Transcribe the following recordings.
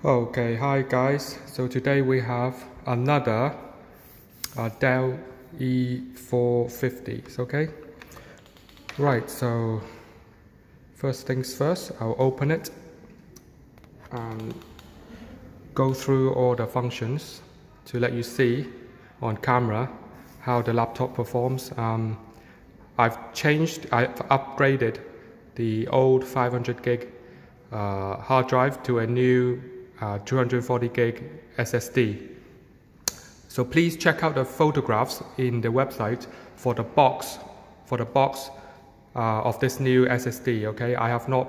Okay, hi guys. So today we have another Dell E450. Okay. Right. So first things first, I'll open it and go through all the functions to let you see on camera how the laptop performs. I've upgraded the old 500 gig hard drive to a new 240 gig SSD. So please check out the photographs in the website for the box of this new SSD. Okay, I have not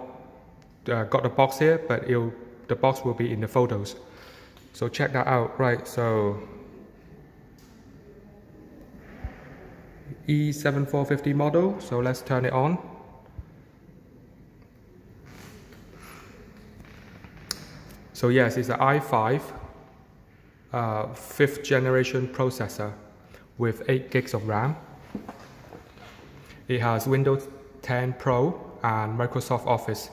got the box here, but the box will be in the photos. So check that out. Right, so E7450 model. So let's turn it on. So yes, it's an i5 5th generation processor with 8 gigs of RAM. It has Windows 10 Pro and Microsoft Office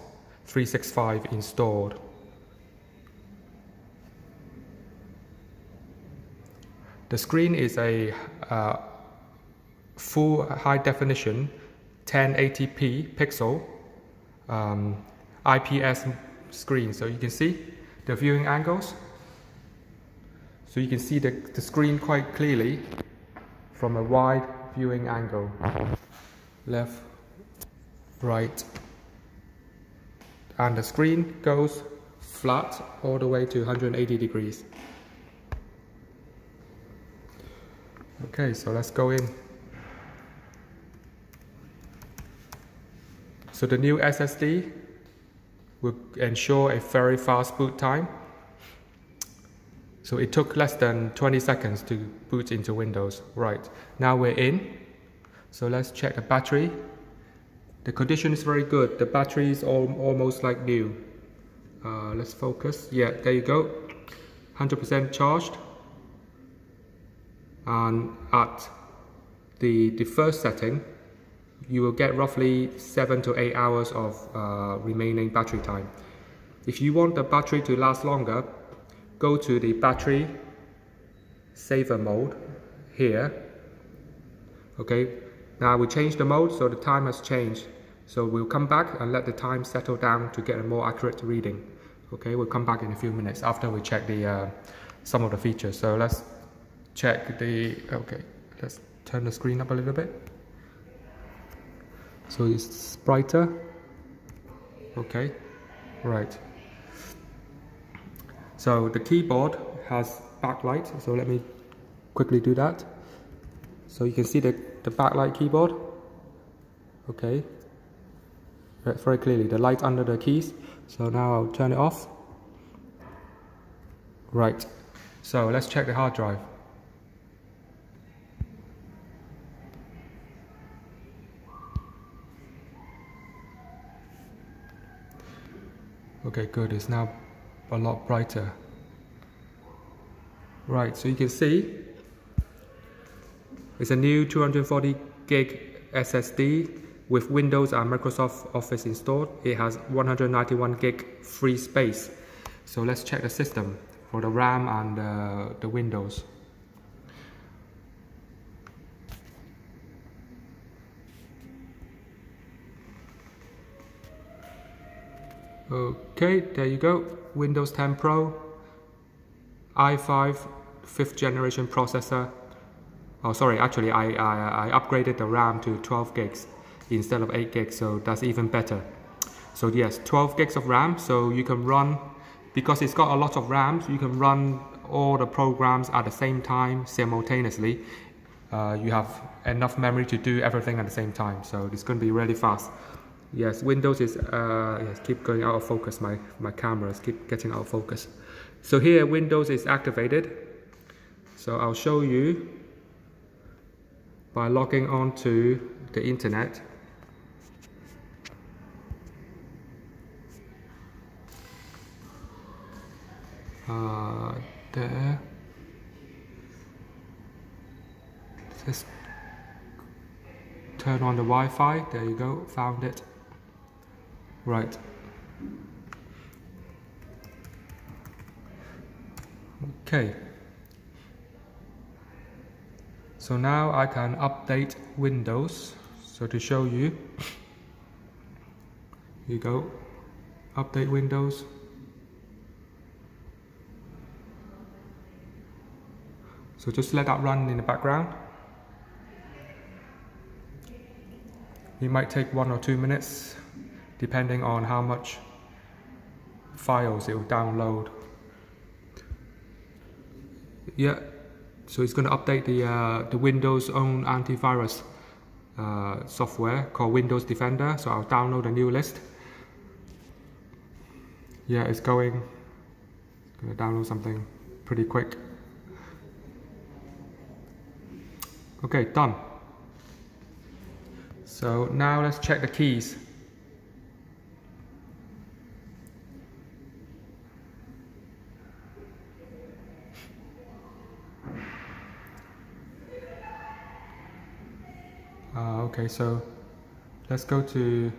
365 installed. The screen is a full high definition 1080p pixel IPS screen, so you can see the viewing angles. So you can see the screen quite clearly from a wide viewing angle. Left, right. And the screen goes flat all the way to 180 degrees. Okay, so let's go in. So the new SSD will ensure a very fast boot time. So it took less than 20 seconds to boot into Windows. Right, now we're in. So let's check the battery. The condition is very good. The battery is almost like new. Let's focus. Yeah, there you go. 100% charged. And at the first setting, you will get roughly 7 to 8 hours of remaining battery time. If you want the battery to last longer, go to the battery saver mode here. Okay, now we change the mode, so the time has changed. So we'll come back and let the time settle down to get a more accurate reading. Okay, we'll come back in a few minutes after we check the some of the features. So let's check the, okay, let's turn the screen up a little bit. So it's brighter. Okay, right. So the keyboard has backlight, so let me quickly do that. So you can see the backlight keyboard. Okay, very clearly, the light under the keys. So now I'll turn it off. Right, so let's check the hard drive. Okay, good, it's now a lot brighter. Right, so you can see it's a new 240 gig SSD with Windows and Microsoft Office installed. It has 191 gig free space. So let's check the system for the RAM and the Windows. Okay, there you go. Windows 10 Pro, i5 5th generation processor. Oh, sorry, actually I upgraded the RAM to 12 gigs instead of 8 gigs, so that's even better. So yes, 12 gigs of RAM, so you can run, because it's got a lot of RAM, so you can run all the programs at the same time simultaneously. You have enough memory to do everything at the same time, so it's going to be really fast. Yes, Windows is yes, keep going out of focus. My cameras keep getting out of focus. So here Windows is activated. So I'll show you by logging on to the internet. There. Just turn on the Wi-Fi. There you go. Found it. Right. Okay. So now I can update Windows. So to show you, here you go, update Windows. So just let that run in the background. It might take 1 or 2 minutes, depending on how much files it will download. Yeah, so it's going to update the Windows own antivirus software called Windows Defender. So I'll download a new list. Yeah, it's going to download something pretty quick. Okay, done. So now let's check the keys. Okay, so let's go to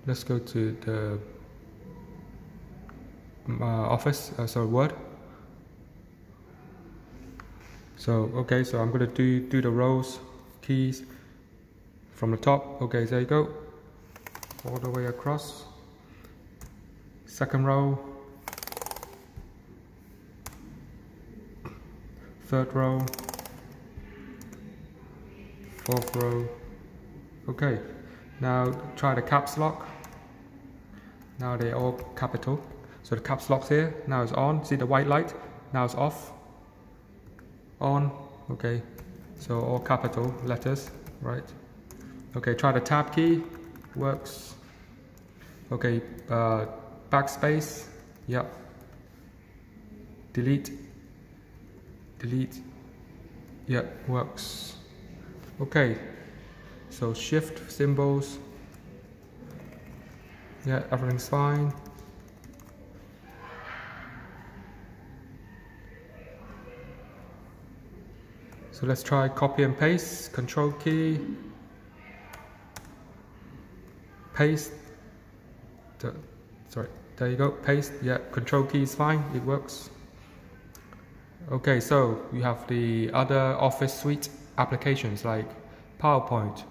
the Office, Word. So okay, so I'm going to do the rows, keys from the top. Okay, there you go, all the way across. Second row, third row, fourth row. Okay, now try the caps lock. Now they're all capital. So the caps lock's here, now it's on. See the white light? Now it's off. On. Okay, so all capital letters, right? Okay, try the tab key. Works. Okay, backspace. Yep. Delete. Yep, works. Okay, so shift symbols. Yeah, everything's fine. So let's try copy and paste, control key, paste, sorry, there you go, paste, yeah, control key is fine, it works. Okay, so you have the other Office suite applications like PowerPoint.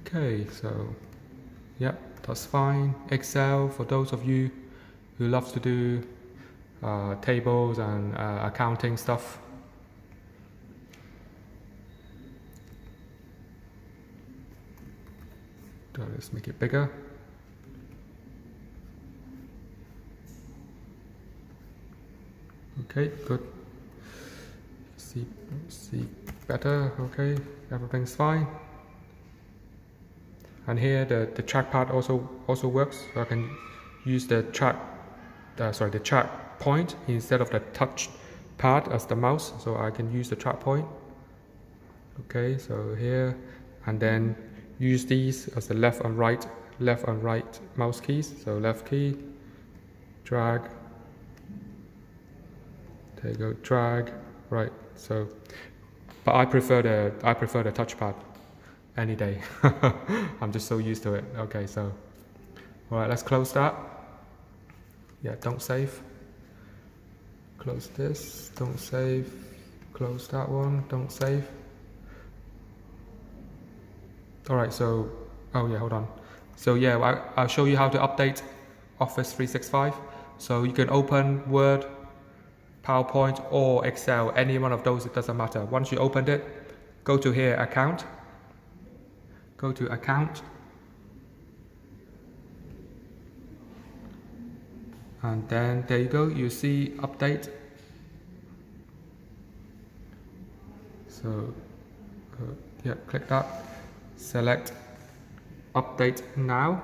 Okay, so yeah, that's fine. Excel, for those of you who love to do tables and accounting stuff. So let's make it bigger. Okay, good. See better. Okay, everything's fine. And here the trackpad also works. So I can use the track point instead of the touch pad as the mouse. So I can use the track point. Okay, so here, and then use these as the left and right mouse keys. So left key, drag. There you go, drag. Right. So, but I prefer the touchpad any day. I'm just so used to it. Okay, so all right, let's close that. Yeah, don't save. Close this. Don't save. Close that one. Don't save. All right. So, oh yeah, hold on. So yeah, I'll show you how to update Office 365. So you can open Word, PowerPoint, or Excel. Any one of those, it doesn't matter. Once you opened it, go to here, Account. Go to Account. And then there you go, you see Update. So yeah, click that. Select Update Now.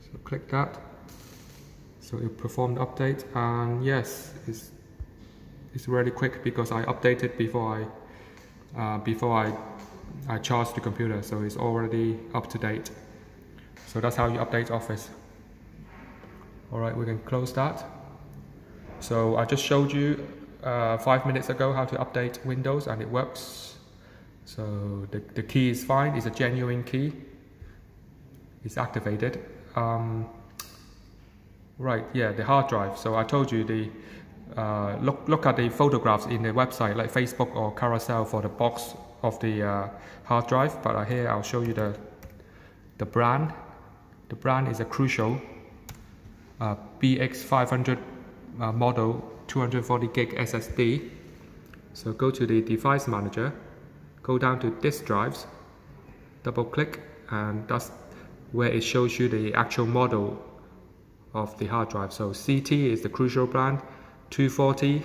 So click that. So it performed the update, and yes, it's really quick because I updated before I charged the computer, so it's already up to date. So that's how you update Office. All right, we can close that. So I just showed you 5 minutes ago how to update Windows, and it works. So the key is fine. It's a genuine key. It's activated. Right, yeah, the hard drive. So I told you the look at the photographs in the website like Facebook or Carousel for the box of the hard drive. But here I'll show you the brand. The brand is a Crucial BX500 model 240 gig SSD. So go to the device manager, go down to disk drives, double click, and that's where it shows you the actual model of the hard drive. So CT is the Crucial brand, 240,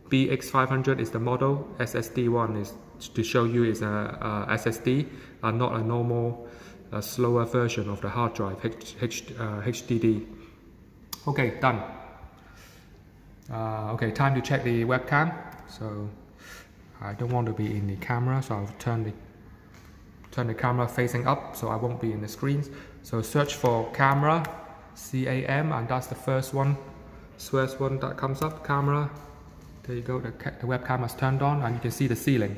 BX500 is the model, SSD1 is to show you is a SSD and not a normal slower version of the hard drive, HDD. Okay, done. Okay, time to check the webcam. So I don't want to be in the camera, so I'll turn the camera facing up so I won't be in the screens. So search for camera, CAM, and that's the first one that comes up, camera. There you go, the webcam has turned on, and you can see the ceiling.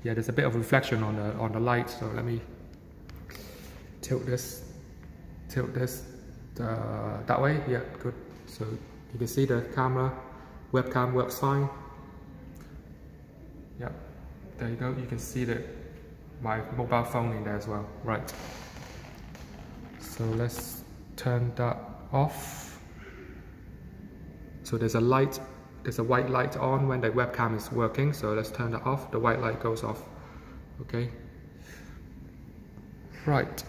Yeah, there's a bit of reflection on the light, so let me tilt this that way. Yeah, good. So you can see the webcam works fine. Yeah, there you go. You can see my mobile phone in there as well. Right. So let's turn that off. So there's a white light on when the webcam is working. So let's turn that off. The white light goes off. Okay. Right.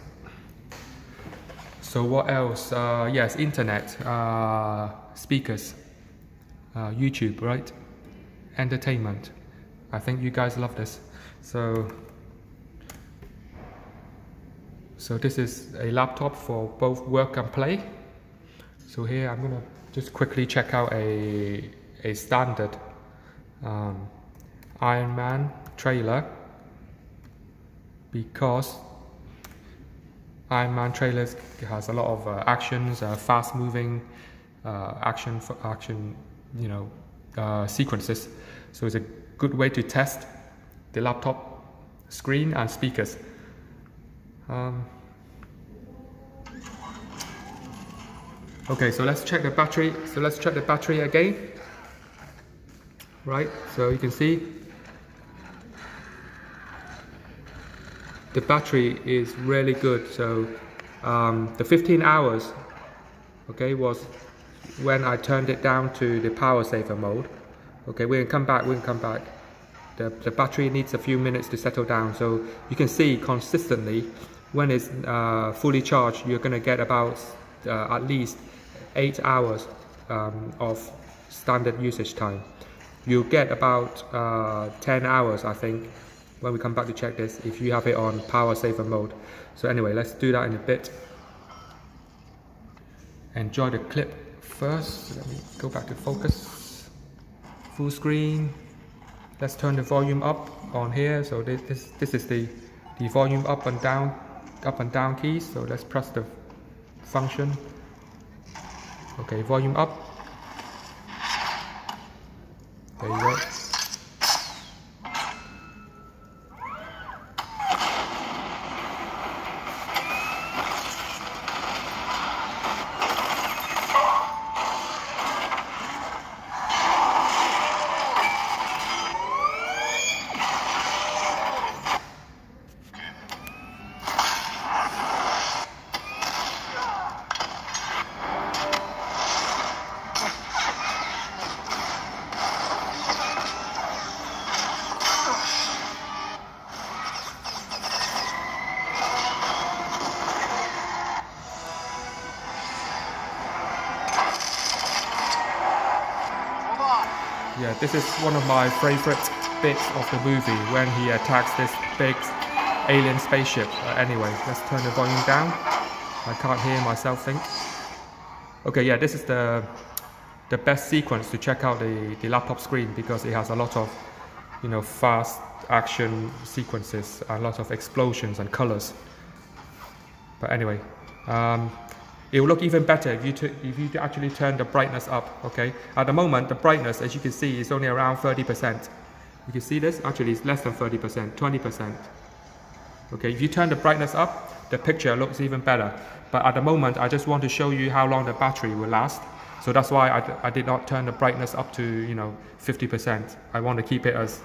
So what else? Yes, internet, speakers, YouTube, right? Entertainment. I think you guys love this. So this is a laptop for both work and play. So here I'm gonna just quickly check out a standard Iron Man trailer, because Iron Man trailers has a lot of actions, fast moving action, sequences. So it's a good way to test the laptop screen and speakers. Okay, so let's check the battery. So let's check the battery again. Right, so you can see the battery is really good. So the 15 hours, okay, was when I turned it down to the power saver mode. Okay, we can come back. The battery needs a few minutes to settle down. So you can see consistently when it's fully charged, you're going to get about at least 8 hours of standard usage time. You'll get about 10 hours, I think, when we come back to check this, if you have it on power saver mode. So anyway, let's do that in a bit. Enjoy the clip first. Let me go back to focus. Full screen. Let's turn the volume up on here. So this is the volume up and down keys. So let's press the function. Okay, volume up. There you go. Yeah, this is one of my favorite bits of the movie, when he attacks this big alien spaceship. Anyway, let's turn the volume down. I can't hear myself think. Okay, yeah, this is the best sequence to check out the laptop screen, because it has a lot of, fast action sequences, a lot of explosions and colors. But anyway, It will look even better if you actually turn the brightness up, okay? At the moment, the brightness, as you can see, is only around 30%. You can see this? Actually, it's less than 30%, 20%. Okay, if you turn the brightness up, the picture looks even better. But at the moment, I just want to show you how long the battery will last. So that's why I did not turn the brightness up to, 50%. I want to keep it as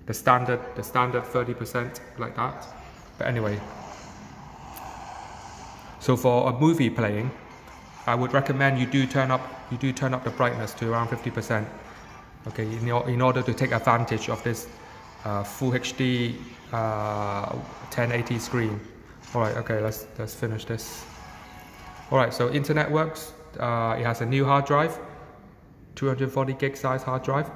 the standard 30% like that. But anyway, so for a movie playing, I would recommend you do turn up the brightness to around 50%. Okay, in order to take advantage of this full HD 1080 screen. All right, okay, let's finish this. All right, so internet works. It has a new hard drive, 240 gig size hard drive,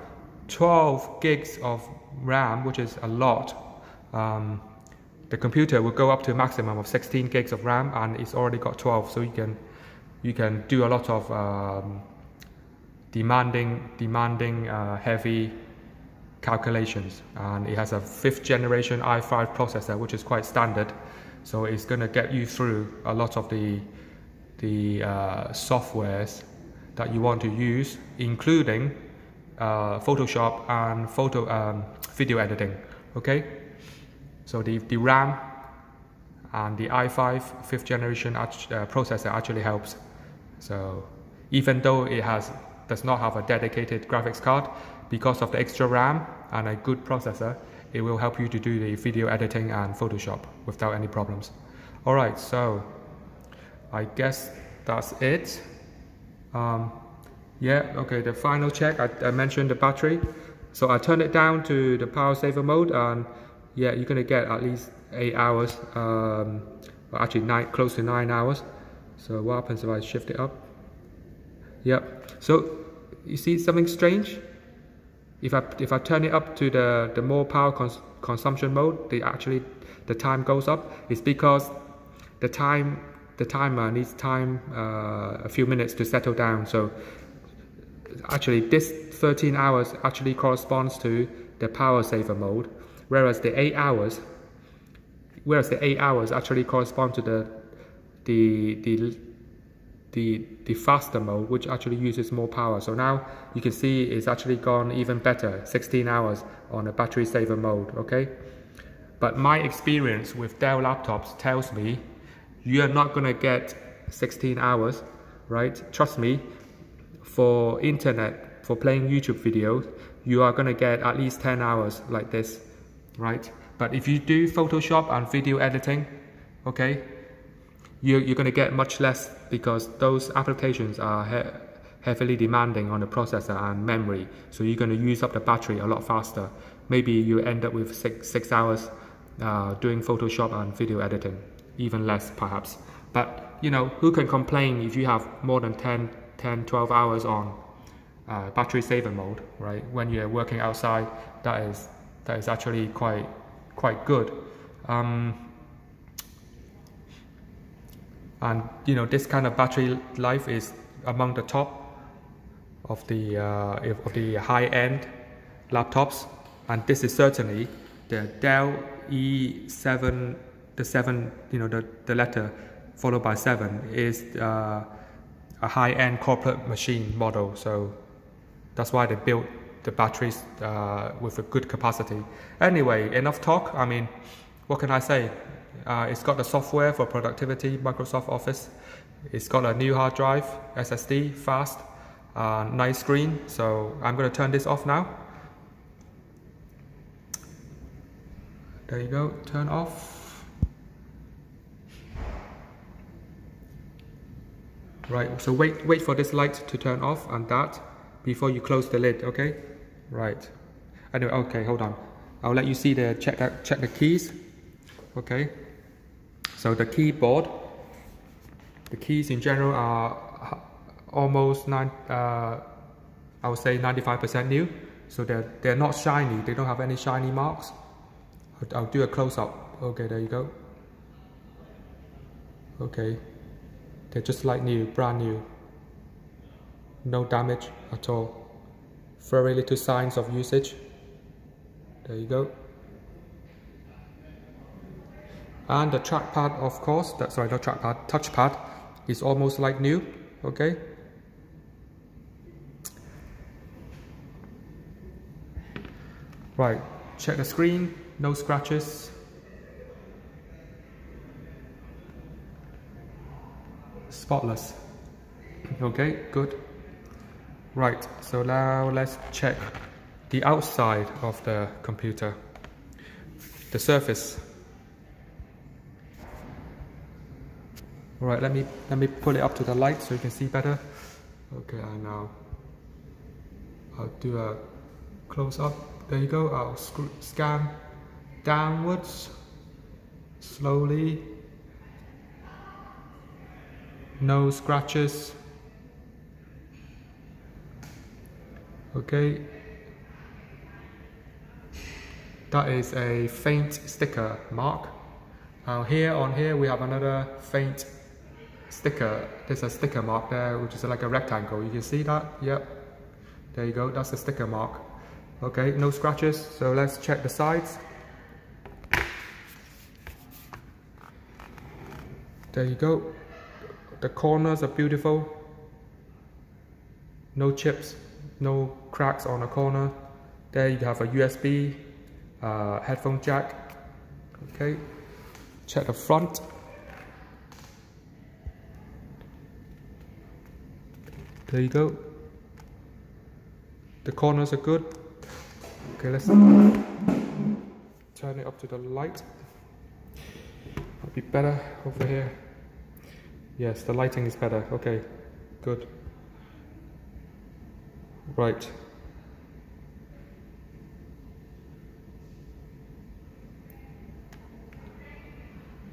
12 gigs of RAM, which is a lot. The computer will go up to a maximum of 16 gigs of RAM, and it's already got 12, so you can do a lot of demanding heavy calculations. And it has a 5th generation i5 processor, which is quite standard, so it's going to get you through a lot of the softwares that you want to use, including Photoshop and video editing. Okay, so the RAM and the i5 5th generation processor actually helps. So even though it does not have a dedicated graphics card, because of the extra RAM and a good processor, it will help you to do the video editing and Photoshop without any problems. Alright, so I guess that's it. Yeah, okay, the final check, I mentioned the battery. So I turned it down to the power saver mode, and yeah, you're gonna get at least 8 hours, well, actually close to 9 hours. So what happens if I shift it up? Yep, so you see something strange? If I turn it up to the more power consumption mode, the time goes up. It's because the timer needs time, a few minutes to settle down. So actually this 13 hours actually corresponds to the power saver mode, whereas the 8 hours actually correspond to the faster mode, which actually uses more power. So now you can see it's actually gone even better, 16 hours on the battery saver mode. Okay, but my experience with Dell laptops tells me you're not gonna get 16 hours, right? Trust me, for internet, for playing YouTube videos, you are gonna get at least 10 hours like this, right? But if you do Photoshop and video editing, okay, you're going to get much less, because those applications are heavily demanding on the processor and memory, so you're going to use up the battery a lot faster. Maybe you end up with six hours doing Photoshop and video editing, even less perhaps. But who can complain if you have more than 12 hours on battery saver mode, right? When you're working outside, that is actually quite good. And this kind of battery life is among the top of the high-end laptops, and this is certainly the Dell E7, the letter followed by 7 is a high-end corporate machine model. So that's why they built the batteries with a good capacity. Anyway, enough talk. I mean, what can I say? It's got the software for productivity, Microsoft Office. It's got a new hard drive, SSD, fast, nice screen. So I'm going to turn this off now. There you go, turn off. Right, so wait for this light to turn off and that before you close the lid, okay? Right. Anyway, okay, hold on. I'll let you see check the keys. Okay. So the keyboard, the keys in general are almost I would say 95% new. So they're not shiny. They don't have any shiny marks. I'll do a close-up. Okay, there you go. Okay, they're just like new, brand new. No damage at all. Very little signs of usage. There you go. And the trackpad, of course, sorry, not trackpad, touchpad It's almost like new, okay? Right, check the screen, no scratches. Spotless. Okay, good. Right, so now let's check the outside of the computer, the surface. Alright, let me pull it up to the light so you can see better. Okay, I'll do a close up. There you go. I'll scan downwards slowly. No scratches. Okay. That is a faint sticker mark. Now on here we have another faint sticker. There's a sticker mark there, which is like a rectangle. You can see that? Yep. There you go. That's the sticker mark. Okay, no scratches. So let's check the sides. There you go. The corners are beautiful. No chips, no cracks on the corner. There you have a USB headphone jack. Okay, check the front. There you go. The corners are good. Okay, let's turn it up to the light. That'll be better over here. Yes, the lighting is better. Okay, good. Right.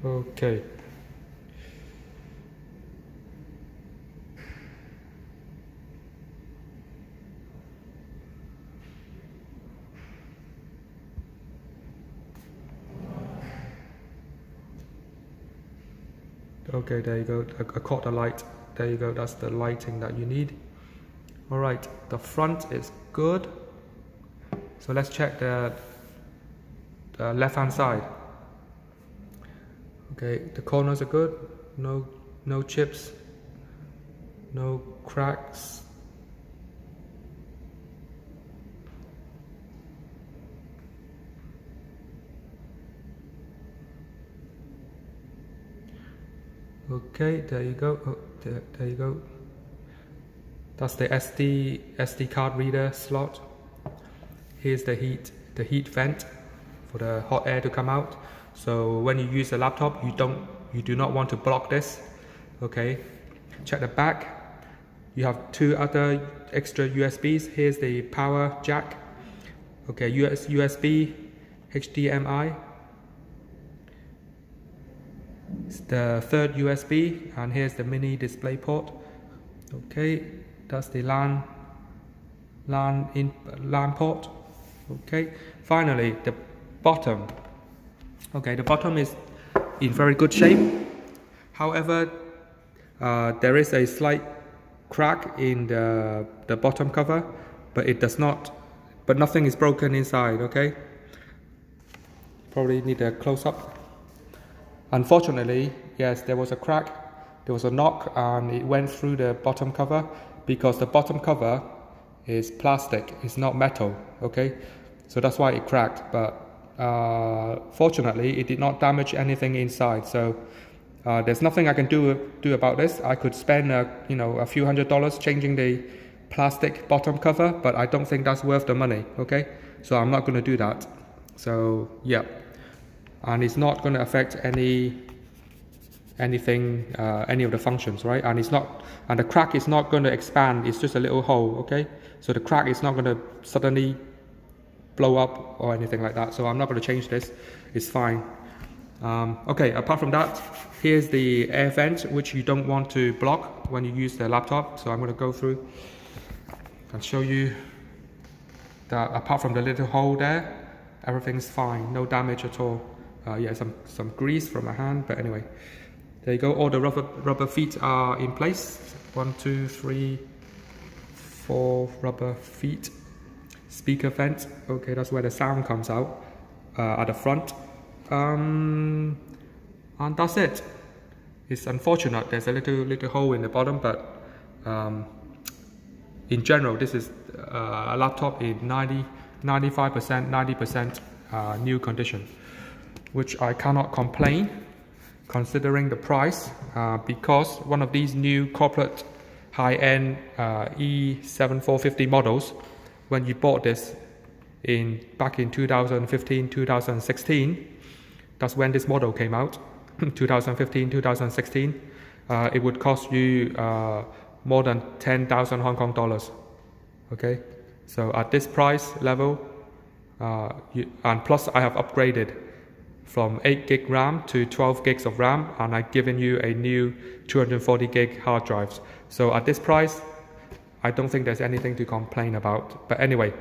Okay. Okay, there you go. I caught the light. There you go. That's the lighting that you need. All right, the front is good. So let's check the left-hand side. Okay, the corners are good. No chips. No cracks. Okay, there you go. Oh, there you go. That's the SD card reader slot. Here's the heat vent for the hot air to come out. So when you use the laptop, you do not want to block this. Okay. Check the back. You have two other extra USBs. Here's the power jack. Okay, USB, HDMI. It's the third USB, and here's the mini display port. Okay, that's the LAN port. Okay, finally the bottom. Okay, the bottom is in very good shape. However, there is a slight crack in the bottom cover, but it does not. But nothing is broken inside. Okay, probably need a close-up. Unfortunately, yes, there was a crack, there was a knock, and it went through the bottom cover because the bottom cover is plastic, it's not metal, okay? So that's why it cracked, but fortunately, it did not damage anything inside. So there's nothing I can do about this. I could spend a few $100s changing the plastic bottom cover, but I don't think that's worth the money, okay? So I'm not going to do that. So yeah. And it's not going to affect any of the functions, right? And the crack is not going to expand. It's just a little hole, okay? So the crack is not going to suddenly blow up or anything like that. So I'm not going to change this. It's fine. Okay. Apart from that, here's the air vent, which you don't want to block when you use the laptop. So I'm going to go through and show you that apart from the little hole there, everything's fine. No damage at all. Yeah, some grease from my hand, but anyway, there you go. All the rubber feet are in place. 1, 2, 3, 4 rubber feet. Speaker vent. Okay, that's where the sound comes out at the front. And that's it. It's unfortunate there's a little hole in the bottom, but in general this is a laptop in 95%, 90% new condition, which I cannot complain considering the price, because one of these new corporate high-end E7450 models, when you bought this back in 2015, 2016, that's when this model came out, 2015, 2016, it would cost you more than 10,000 Hong Kong dollars. Okay, so at this price level, and plus I have upgraded from 8 gig RAM to 12 gigs of RAM, and I've given you a new 240 gig hard drives. So at this price, I don't think there's anything to complain about. But anyway,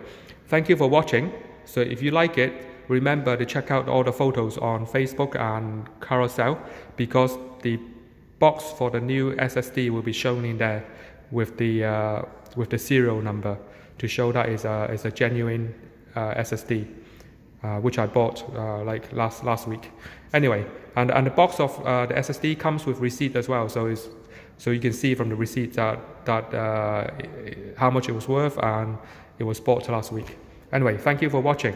thank you for watching. So if you like it, remember to check out all the photos on Facebook and Carousel, because the box for the new SSD will be shown in there with the serial number to show that is a genuine SSD, which I bought like last week. Anyway, and the box of the SSD comes with receipt as well, so you can see from the receipt that how much it was worth, and it was bought last week. Anyway, thank you for watching.